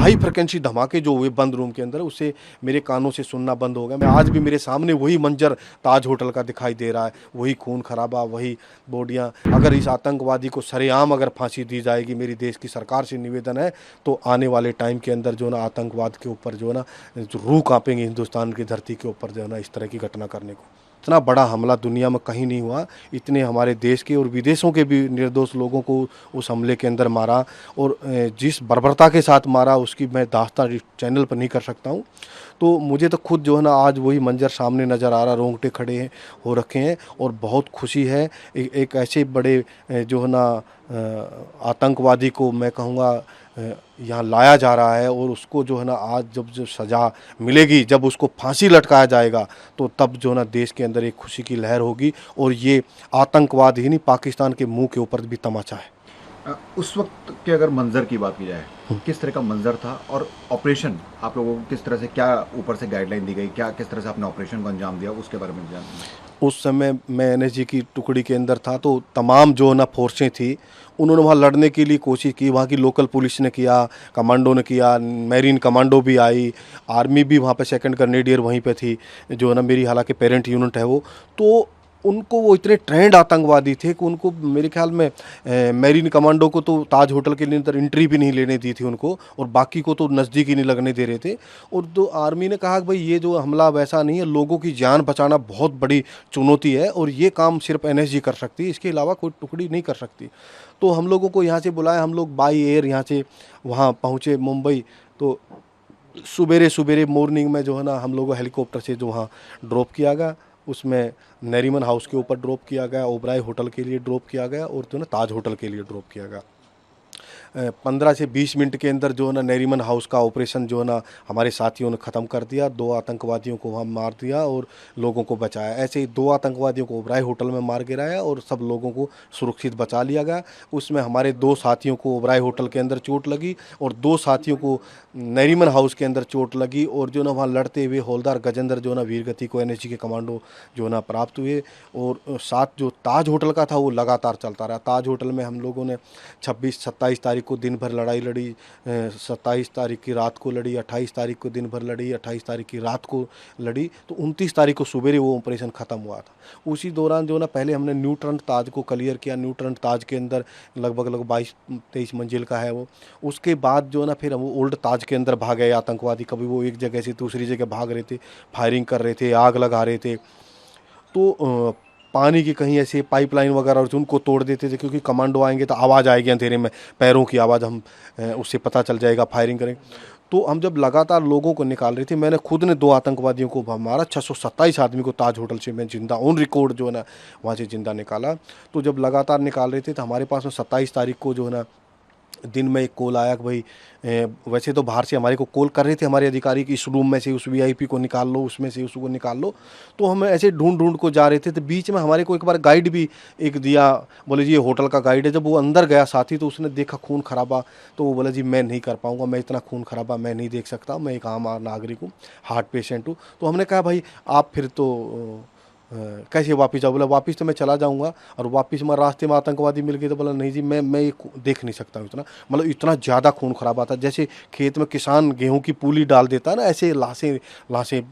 High frequency धमाके जो हुए बंद रूम के अंदर, उससे मेरे कानों से सुनना बंद हो गया। मैं आज भी मेरे सामने वही मंजर ताज होटल का दिखाई दे रहा है, वही खून खराबा, वही बॉडियाँ। अगर इस आतंकवादी को सरेआम अगर फांसी दी जाएगी, मेरी देश की सरकार से निवेदन है, तो आने वाले टाइम के अंदर जो ना आतंकवाद के ऊपर जो ना जो रूह कांपेंगे हिंदुस्तान की धरती के ऊपर, जो है ना इस तरह की घटना करने को। इतना बड़ा हमला दुनिया में कहीं नहीं हुआ, इतने हमारे देश के और विदेशों के भी निर्दोष लोगों को उस हमले के अंदर मारा, और जिस बर्बरता के साथ मारा उसकी मैं दास्तान इस चैनल पर नहीं कर सकता हूँ। तो मुझे तो खुद जो है ना आज वही मंजर सामने नज़र आ रहा, रोंगटे खड़े हैं हो रखे हैं, और बहुत खुशी है। एक ऐसे बड़े जो है ना आतंकवादी को मैं कहूँगा यहाँ लाया जा रहा है, और उसको जो है ना आज जब सज़ा मिलेगी, जब उसको फांसी लटकाया जाएगा, तो तब जो है ना देश के अंदर एक खुशी की लहर होगी। और ये आतंकवाद ही नहीं, पाकिस्तान के मुंह के ऊपर भी तमाचा है। उस वक्त के अगर मंजर की बात की जाए, किस तरह का मंजर था, और ऑपरेशन आप लोगों को किस तरह से, क्या ऊपर से गाइडलाइन दी गई, क्या किस तरह से आपने ऑपरेशन को अंजाम दिया, उसके बारे में जानना। उस समय मैं एनएसजी की टुकड़ी के अंदर था, तो तमाम जो ना फोर्सें थी, उन्होंने वहाँ लड़ने के लिए कोशिश की। वहाँ की लोकल पुलिस ने किया, कमांडो ने किया, मैरीन कमांडो भी आई, आर्मी भी वहाँ पे सेकंड ग्रेनेडियर वहीं पे थी, जो है ना मेरी हालांकि पेरेंट यूनिट है वो। तो उनको वो इतने ट्रेंड आतंकवादी थे कि उनको मेरे ख्याल में मैरीन कमांडो को तो ताज होटल के अंदर एंट्री भी नहीं लेने दी थी उनको, और बाकी को तो नज़दीक ही नहीं लगने दे रहे थे। और तो आर्मी ने कहा कि भाई ये जो हमला वैसा नहीं है, लोगों की जान बचाना बहुत बड़ी चुनौती है, और ये काम सिर्फ एनएसजी कर सकती है, इसके अलावा कोई टुकड़ी नहीं कर सकती। तो हम लोगों को यहाँ से बुलाया, हम लोग बाई एयर यहाँ से वहाँ पहुँचे मुंबई। तो सुबेरे सुबेरे मॉर्निंग में जो है ना हम लोगों को हेलीकॉप्टर से जो वहाँ ड्रॉप किया गया, उसमें नरीमन हाउस के ऊपर ड्रॉप किया गया, ओबराय होटल के लिए ड्रॉप किया गया, और जो ना ताज होटल के लिए ड्रॉप किया गया। 15 से 20 मिनट के अंदर जो है ना नरीमन हाउस का ऑपरेशन जो है ना हमारे साथियों ने ख़त्म कर दिया। 2 आतंकवादियों को वहाँ मार दिया और लोगों को बचाया। ऐसे ही 2 आतंकवादियों को ओबराय होटल में मार गिराया और सब लोगों को सुरक्षित बचा लिया गया। उसमें हमारे 2 साथियों को ओबराय होटल के अंदर चोट लगी, और 2 साथियों को नरीमन हाउस के अंदर चोट लगी, और जो ना वहाँ लड़ते हुए हौलदार गजेंद्र जो ना वीरगति को एनएसजी के कमांडो जो ना प्राप्त हुए। और साथ जो ताज होटल का था वो लगातार चलता रहा। ताज होटल में हम लोगों ने 26-27 तारीख को दिन भर लड़ाई लड़ी, 27 तारीख की रात को लड़ी, 28 तारीख को दिन भर लड़ी, 28 तारीख की रात को लड़ी। तो 29 तारीख को सुबेरे वो ऑपरेशन ख़त्म हुआ था। उसी दौरान जो ना पहले हमने न्यू ट्रंट ताज को क्लियर किया। न्यू ट्रंट ताज के अंदर लगभग 22-23 मंजिल का है वो। उसके बाद जो ना फिर हम ओल्ड ताज के अंदर भाग गए आतंकवादी। कभी वो एक जगह से दूसरी जगह भाग रहे थे, फायरिंग कर रहे थे, आग लगा रहे थे। तो पानी की कहीं ऐसे पाइपलाइन वगैरह और उनको तोड़ देते थे, क्योंकि कमांडो आएंगे तो आवाज़ आएगी अंधेरे में, पैरों की आवाज़, हम उससे पता चल जाएगा, फायरिंग करेंगे। तो हम जब लगातार लोगों को निकाल रहे थे, मैंने खुद ने 2 आतंकवादियों को मारा। 627 आदमी को ताज होटल से मैं जिंदा ऑन रिकॉर्ड जो है ना वहाँ से जिंदा निकाला। तो जब लगातार निकाल रहे थे तो हमारे पास में 27 तारीख को जो है ना दिन में एक कॉल आया कि भाई वैसे तो बाहर से हमारे को कॉल कर रहे थे हमारे अधिकारी कि इस रूम में से उस वीआईपी को निकाल लो, उसमें से उसको निकाल लो। तो हम ऐसे ढूंढ ढूंढ को जा रहे थे, तो बीच में हमारे को एक बार गाइड भी एक दिया, बोले जी ये होटल का गाइड है। जब वो अंदर गया साथी, तो उसने देखा खून खराबा, तो वो बोला जी मैं नहीं कर पाऊँगा, मैं इतना खून खराबा मैं नहीं देख सकता, मैं एक आम नागरिक हूँ, हार्ट पेशेंट हूँ। तो हमने कहा भाई आप फिर तो कैसे वापस जाओ? बोला वापस तो मैं चला जाऊंगा, और वापस मैं रास्ते में आतंकवादी मिल गए। तो बोला नहीं जी मैं ये देख नहीं सकता हूँ इतना, मतलब इतना ज़्यादा खून खराबा था। जैसे खेत में किसान गेहूं की पूली डाल देता है ना, ऐसे लाशें लाशें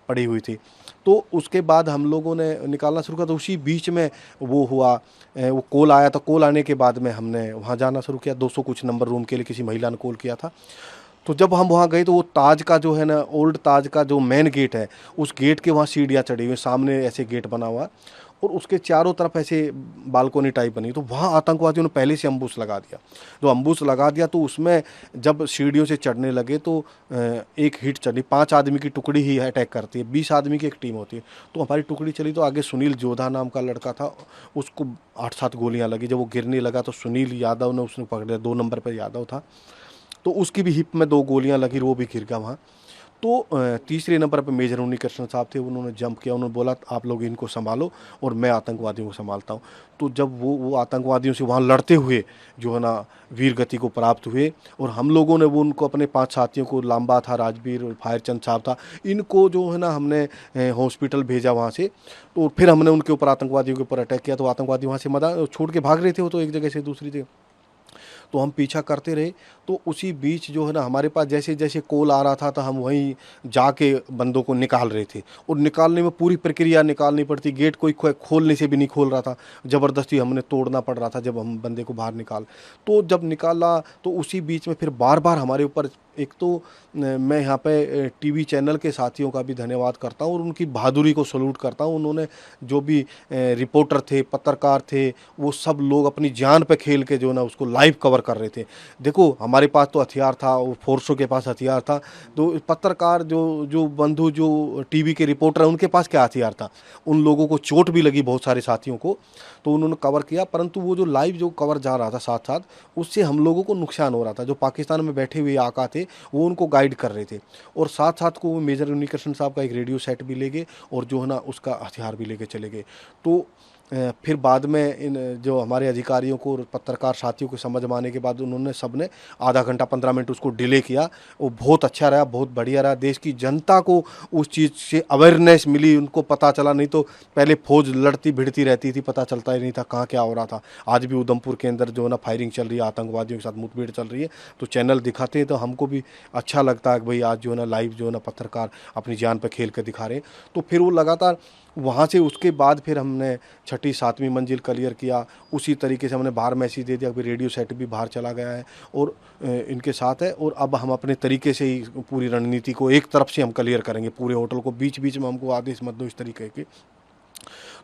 पड़ी हुई थी। तो उसके बाद हम लोगों ने निकालना शुरू किया। तो उसी बीच में वो हुआ, वो कॉल आया। तो कॉल आने के बाद में हमने वहाँ जाना शुरू किया। 200 कुछ नंबर रूम के लिए किसी महिला ने कॉल किया था। तो जब हम वहाँ गए तो वो ताज का जो है ना ओल्ड ताज का जो मेन गेट है, उस गेट के वहाँ सीढ़ियाँ चढ़ी हुई, सामने ऐसे गेट बना हुआ, और उसके चारों तरफ ऐसे बालकोनी टाइप बनी। तो वहाँ आतंकवादियों ने पहले से अम्बुश लगा दिया। जो अम्बुश लगा दिया तो उसमें जब सीढ़ियों से चढ़ने लगे तो एक हिट चली। 5 आदमी की टुकड़ी ही अटैक करती है, 20 आदमी की एक टीम होती है। तो हमारी टुकड़ी चली, तो आगे सुनील जोधा नाम का लड़का था, उसको 8-7 गोलियाँ लगी। जब वो गिरने लगा तो सुनील यादव ने उसने पकड़ लिया, 2 नंबर पर यादव था, तो उसकी भी हिप में 2 गोलियां लगी, वो भी गिर गया वहाँ। तो तीसरे नंबर पर मेजर उन्नीकृष्ण साहब थे, उन्होंने जंप किया, उन्होंने बोला आप लोग इनको संभालो और मैं आतंकवादियों को संभालता हूँ। तो जब वो आतंकवादियों से वहाँ लड़ते हुए जो है ना वीर गति को प्राप्त हुए, और हम लोगों ने वो उनको अपने 5 साथियों को, लांबा था, राजवीर और फायरचंद साहब था, इनको जो है ना हमने हॉस्पिटल भेजा वहाँ से। तो फिर हमने उनके ऊपर आतंकवादियों के ऊपर अटैक किया। तो आतंकवादी वहाँ से मदा छोड़ के भाग रहे थे, वो तो एक जगह से दूसरी जगह। तो हम पीछा करते रहे। तो उसी बीच जो है ना हमारे पास जैसे जैसे कॉल आ रहा था तो हम वहीं जाके बंदों को निकाल रहे थे, और निकालने में पूरी प्रक्रिया निकालनी पड़ती, गेट कोई खोलने से भी नहीं खोल रहा था, ज़बरदस्ती हमने तोड़ना पड़ रहा था जब हम बंदे को बाहर निकाल। तो जब निकाला तो उसी बीच में फिर बार बार हमारे ऊपर, एक तो मैं यहाँ पे टीवी चैनल के साथियों का भी धन्यवाद करता हूँ और उनकी बहादुरी को सलूट करता हूँ। उन्होंने जो भी रिपोर्टर थे, पत्रकार थे, वो सब लोग अपनी जान पे खेल के जो ना उसको लाइव कवर कर रहे थे। देखो हमारे पास तो हथियार था, वो फोर्सों के पास हथियार था, तो पत्रकार जो जो बंधु जो टीवी के रिपोर्टर हैं उनके पास क्या हथियार था। उन लोगों को चोट भी लगी, बहुत सारे साथियों को, तो उन्होंने कवर किया, परंतु वो जो लाइव जो कवर जा रहा था साथ साथ, उससे हम लोगों को नुकसान हो रहा था। जो पाकिस्तान में बैठे हुए आका थे वो उनको गाइड कर रहे थे, और साथ साथ को मेजर उन्नीकृष्ण साहब का एक रेडियो सेट भी ले गए और जो है ना उसका हथियार भी लेके चले गए। तो फिर बाद में इन जो हमारे अधिकारियों को और पत्रकार साथियों को समझ में आने के बाद उन्होंने सब ने आधा घंटा 15 मिनट उसको डिले किया। वो बहुत अच्छा रहा, बहुत बढ़िया रहा। देश की जनता को उस चीज़ से अवेयरनेस मिली, उनको पता चला। नहीं तो पहले फौज लड़ती भिड़ती रहती थी, पता चलता ही नहीं था कहाँ क्या हो रहा था। आज भी उधमपुर के अंदर जो है ना फायरिंग चल रही है, आतंकवादियों के साथ मुठभेड़ चल रही है, तो चैनल दिखाते हैं तो हमको भी अच्छा लगता है कि भाई आज जो है ना लाइव जो है ना पत्रकार अपनी जान पर खेल कर दिखा रहे हैं। तो फिर वो लगातार वहाँ से उसके बाद फिर हमने 6ठी 7वीं मंजिल क्लियर किया। उसी तरीके से हमने बाहर मैसेज दे दिया, अभी रेडियो सेट भी बाहर चला गया है और इनके साथ है, और अब हम अपने तरीके से ही पूरी रणनीति को एक तरफ से हम क्लियर करेंगे, पूरे होटल को। बीच बीच में हमको आदेश मत दो, इस तरीके के।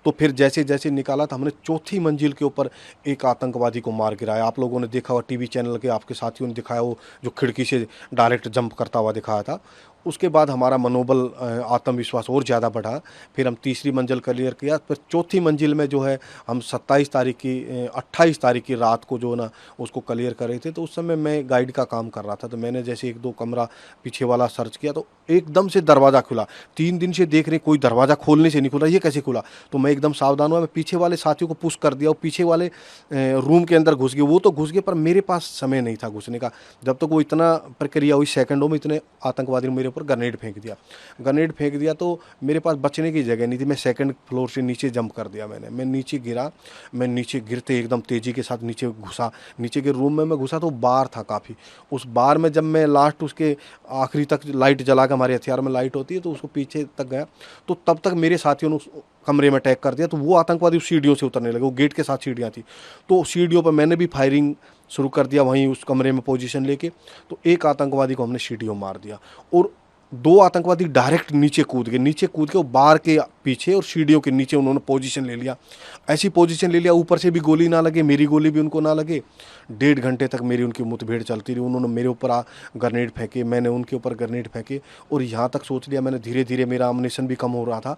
तो फिर जैसे जैसे निकाला तो हमने 4थी मंजिल के ऊपर एक आतंकवादी को मार गिराया। आप लोगों ने देखा हुआ, टीवी चैनल के आपके साथियों ने दिखाया, वो जो खिड़की से डायरेक्ट जंप करता हुआ दिखाया था। उसके बाद हमारा मनोबल, आत्मविश्वास और ज़्यादा बढ़ा। फिर हम तीसरी मंजिल क्लियर किया। फिर 4थी मंजिल में जो है हम 27 तारीख की 28 तारीख की रात को जो ना उसको क्लियर कर रहे थे। तो उस समय मैं गाइड का काम कर रहा था, तो मैंने जैसे 1-2 कमरा पीछे वाला सर्च किया तो एकदम से दरवाज़ा खुला। 3 दिन से देख रहे कोई दरवाज़ा खोलने से नहीं खुला, ये कैसे खुला। तो मैं एकदम सावधान हुआ, मैं पीछे वाले साथियों को पुश कर दिया और पीछे वाले रूम के अंदर घुस गए। वो तो घुस गए पर मेरे पास समय नहीं था घुसने का। जब तक वो इतना प्रक्रिया हुई, सेकंडों में इतने आतंकवादी ने मेरे ऊपर ग्रेनेड फेंक दिया। ग्रेनेड फेंक दिया तो मेरे पास बचने की जगह नहीं थी। मैं सेकंड फ्लोर से नीचे जंप कर दिया मैंने। मैं नीचे गिरा। मैं नीचे गिरते एकदम तेज़ी के साथ नीचे घुसा। नीचे के रूम में मैं घुसा तो बार था काफ़ी। उस बार में जब मैं लास्ट उसके आखिरी तक लाइट जला के, हमारे हथियार में लाइट होती है, तो उसको पीछे तक गया, तो तब तक मेरे साथियों ने उस कमरे में अटैक कर दिया। तो वो आतंकवादी उस सीढ़ियों से उतरने लगे। वो गेट के साथ सीढ़ियाँ थी, तो सीढ़ियों पर मैंने भी फायरिंग शुरू कर दिया वहीं उस कमरे में पोजीशन लेके। तो एक आतंकवादी को हमने सीढ़ियों मार दिया और 2 आतंकवादी डायरेक्ट नीचे कूद गए। नीचे कूद के वो बार के पीछे और सीढ़ियों के नीचे उन्होंने पोजीशन ले लिया। ऐसी पोजीशन ले लिया, ऊपर से भी गोली ना लगे, मेरी गोली भी उनको ना लगे। 1.5 घंटे तक मेरी उनकी मुठभेड़ चलती रही। उन्होंने मेरे ऊपर ग्रेनेड फेंके, मैंने उनके ऊपर ग्रेनेड फेंके, और यहाँ तक सोच लिया मैंने, धीरे धीरे मेरा अम्युनिशन भी कम हो रहा था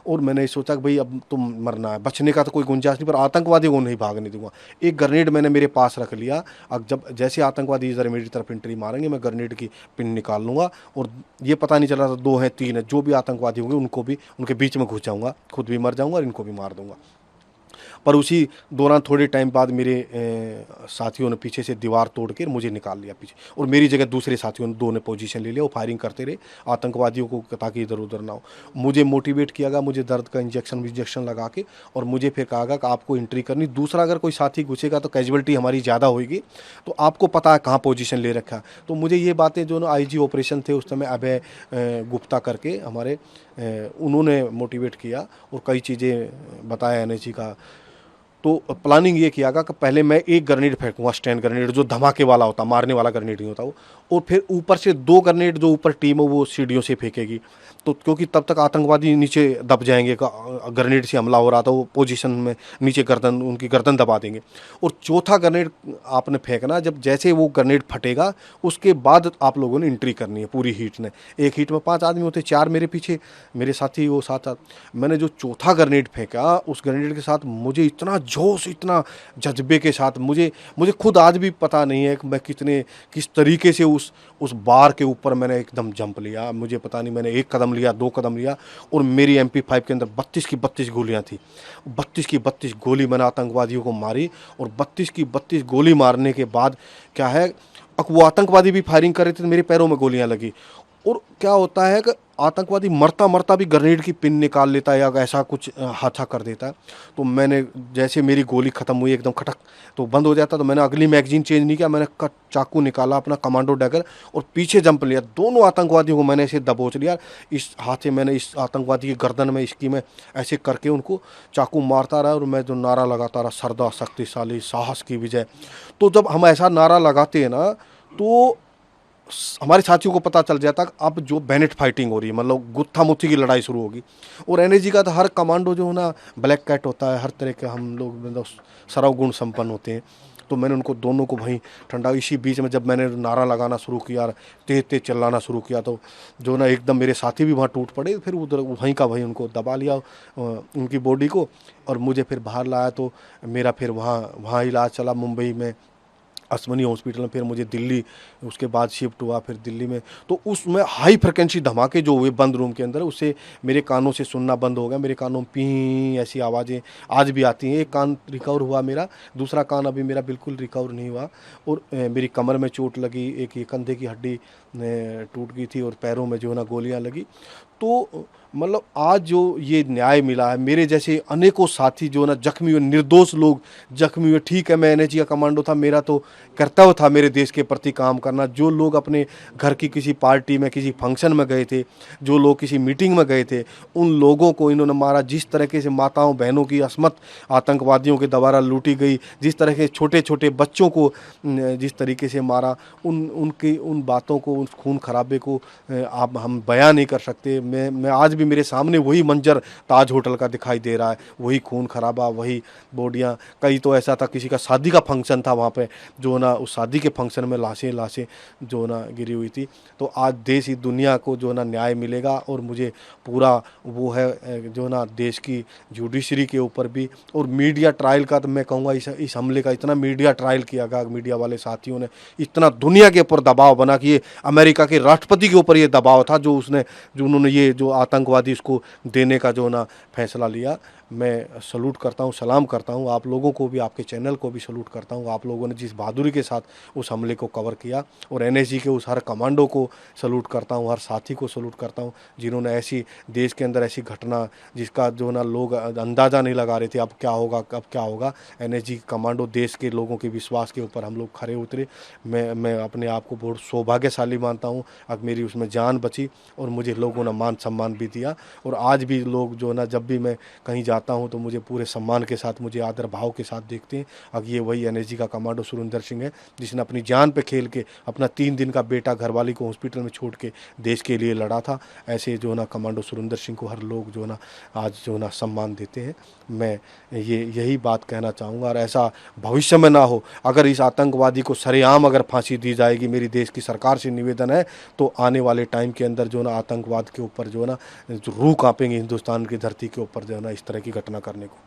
और मैंने सोचा कि भाई अब तुम मरना है, बचने का तो कोई गुंजाइश नहीं, पर आतंकवादी को नहीं भागने दूंगा। एक ग्रेनेड मैंने मेरे पास रख लिया। अब जब जैसे आतंकवादी इधर मेरी तरफ एंट्री मारेंगे, मैं ग्रेनेड की पिन निकाल लूँगा, और ये पता नहीं चल रहा था 2 हैं 3 हैं, जो भी आतंकवादी होंगे उनको भी उनके बीच में घुस जाऊँगा, खुद भी मर जाऊँगा और इनको भी मार दूँगा। पर उसी दौरान थोड़े टाइम बाद मेरे साथियों ने पीछे से दीवार तोड़ के मुझे निकाल लिया पीछे, और मेरी जगह दूसरे साथियों ने 2 ने पोजीशन ले लिया। वो फायरिंग करते रहे आतंकवादियों को ताकि इधर उधर ना हो। मुझे मोटिवेट किया गया, मुझे दर्द का इंजेक्शन लगा के, और मुझे फिर कहा गया कि आपको एंट्री करनी। दूसरा, अगर कोई साथी घुसेगा तो कैजुअलिटी हमारी ज़्यादा होगी, तो आपको पता है कहाँ पोजीशन ले रखा है। तो मुझे ये बातें जो ना आईजी ऑपरेशन थे उस समय अभय गुप्ता करके हमारे, उन्होंने मोटिवेट किया और कई चीज़ें बताया एनएसजी का। तो प्लानिंग ये किया गया कि पहले मैं एक ग्रेनेड फेंकूंगा, स्टैंड ग्रेनेड, जो धमाके वाला होता, मारने वाला ग्रेनेड नहीं होता वो, और फिर ऊपर से 2 ग्रेनेड जो ऊपर टीम है वो सीढ़ियों से फेंकेगी। तो क्योंकि तब तक आतंकवादी नीचे दब जाएंगे, ग्रेनेड से हमला हो रहा था, वो पोजीशन में नीचे गर्दन, उनकी गर्दन दबा देंगे। और चौथा ग्रेनेड आपने फेंकना, जब जैसे वो ग्रेनेड फटेगा उसके बाद आप लोगों ने एंट्री करनी है पूरी हीट ने। एक हीट में 5 आदमी होते, 4 मेरे पीछे, मेरे साथी वो साथ। मैंने जो चौथा ग्रेनेड फेंका, उस ग्रेनेड के साथ मुझे इतना जोश, इतना जज्बे के साथ, मुझे खुद आज भी पता नहीं है कि मैं किस तरीके से उस बार के ऊपर मैंने एकदम जंप लिया। मुझे पता नहीं, मैंने 1 कदम लिया, 2 कदम लिया, और मेरी MP5 के अंदर 32 की 32 गोलियां थी। 32 की 32 गोली मैंने आतंकवादियों को मारी, और 32 की 32 गोली मारने के बाद क्या है, वो आतंकवादी भी फायरिंग कर रहे थे, मेरे पैरों में गोलियां लगी। और क्या होता है कि आतंकवादी मरता मरता भी ग्रेनेड की पिन निकाल लेता है या ऐसा कुछ हादसा कर देता है। तो मैंने जैसे मेरी गोली ख़त्म हुई एकदम खटक तो बंद हो जाता, तो मैंने अगली मैगजीन चेंज नहीं किया, मैंने कट चाकू निकाला अपना कमांडो डैगर और पीछे जंप लिया, दोनों आतंकवादियों को मैंने ऐसे दबोच लिया। इस हाथ से मैंने इस आतंकवादी की गर्दन में इसकी मैं ऐसे करके उनको चाकू मारता रहा और मैं जो नारा लगाता रहा, सरदा शक्तिशाली साहस की विजय। तो जब हम ऐसा नारा लगाते हैं ना, तो हमारे साथियों को पता चल जाता कि अब जो बैनेट फाइटिंग हो रही है, मतलब गुत्था मुत्थी की लड़ाई शुरू होगी। और एनएसजी का तो हर कमांडो जो है ना ब्लैक कैट होता है, हर तरह के हम लोग मतलब सर्वगुण संपन्न होते हैं। तो मैंने उनको दोनों को वहीं ठंडा, इसी बीच में जब मैंने नारा लगाना शुरू किया, तेज तेज चिल्लाना शुरू किया, तो जो ना एकदम मेरे साथी भी वहाँ टूट पड़े। फिर उधर वहीं का वहीं उनको दबा लिया उनकी बॉडी को, और मुझे फिर बाहर लाया। तो मेरा फिर वहाँ वहाँ इलाज चला मुंबई में अश्वनी हॉस्पिटल में, फिर मुझे दिल्ली उसके बाद शिफ्ट हुआ फिर दिल्ली में। तो उसमें हाई फ्रिक्वेंसी धमाके जो हुए बंद रूम के अंदर, उससे मेरे कानों से सुनना बंद हो गया। मेरे कानों में पी ऐसी आवाज़ें आज भी आती हैं। एक कान रिकवर हुआ मेरा, दूसरा कान अभी मेरा बिल्कुल रिकवर नहीं हुआ। और मेरी कमर में चोट लगी, एक ये कंधे की हड्डी टूट गई थी, और पैरों में जो है ना गोलियां लगी। तो मतलब आज जो ये न्याय मिला है, मेरे जैसे अनेकों साथी जो ना जख्मी हुए, निर्दोष लोग जख्मी हुए। ठीक है, मैं एनएसजी का कमांडो था, मेरा तो कर्तव्य था मेरे देश के प्रति काम करना। जो लोग अपने घर की किसी पार्टी में किसी फंक्शन में गए थे, जो लोग किसी मीटिंग में गए थे, उन लोगों को इन्होंने मारा। जिस तरीके से माताओं बहनों की असमत आतंकवादियों के द्वारा लूटी गई, जिस तरह के छोटे छोटे बच्चों को जिस तरीके से मारा, उनकी उन बातों को, उस खून खराबे को आप हम बयान नहीं कर सकते। मैं आज भी मेरे सामने वही मंजर ताज होटल का दिखाई दे रहा है, वही खून खराबा, वही बॉडियाँ। कई तो ऐसा था किसी का शादी का फंक्शन था, वहाँ पे जो ना उस शादी के फंक्शन में लाशें लाशें जो ना गिरी हुई थी। तो आज देश ही दुनिया को जो ना न्याय मिलेगा, और मुझे पूरा वो है जो ना देश की जुडिशरी के ऊपर भी। और मीडिया ट्रायल का तो मैं कहूँगा इस हमले का इतना मीडिया ट्रायल किया गया, मीडिया वाले साथियों ने इतना दुनिया के ऊपर दबाव बना कि ये अमेरिका के राष्ट्रपति के ऊपर ये दबाव था, जो उन्होंने ये जो आतंकवादी इसको देने का जो ना फैसला लिया। मैं सलूट करता हूँ, सलाम करता हूँ आप लोगों को भी, आपके चैनल को भी सलूट करता हूँ। आप लोगों ने जिस बहादुरी के साथ उस हमले को कवर किया, और एनएसजी के उस हर कमांडो को सलूट करता हूँ, हर साथी को सलूट करता हूँ, जिन्होंने ऐसी देश के अंदर ऐसी घटना जिसका जो ना लोग अंदाज़ा नहीं लगा रहे थे अब क्या होगा कब क्या होगा। एनएसजी कमांडो देश के लोगों के विश्वास के ऊपर हम लोग खरे उतरे। मैं अपने आप को बहुत सौभाग्यशाली मानता हूँ, अब मेरी उसमें जान बची और मुझे लोगों ने मान सम्मान भी दिया। और आज भी लोग जो ना जब भी मैं कहीं जाता हूँ तो मुझे पूरे सम्मान के साथ, मुझे आदर भाव के साथ देखते हैं। अब ये वही एनएसजी का कमांडो सुरेंद्र सिंह है, जिसने अपनी जान पे खेल के अपना 3 दिन का बेटा घरवाली को हॉस्पिटल में छोड़ के देश के लिए लड़ा था। ऐसे जो ना कमांडो सुरेंद्र सिंह को हर लोग जो ना आज जो ना सम्मान देते हैं। मैं यही बात कहना चाहूँगा, और ऐसा भविष्य में ना हो। अगर इस आतंकवादी को सरेआम अगर फांसी दी जाएगी, मेरी देश की सरकार से निवेदन है, तो आने वाले टाइम के अंदर जो ना आतंकवाद के ऊपर जो ना जो रूह कांपेंगे हिंदुस्तान की धरती के ऊपर जो है ना इस तरह की घटना करने को।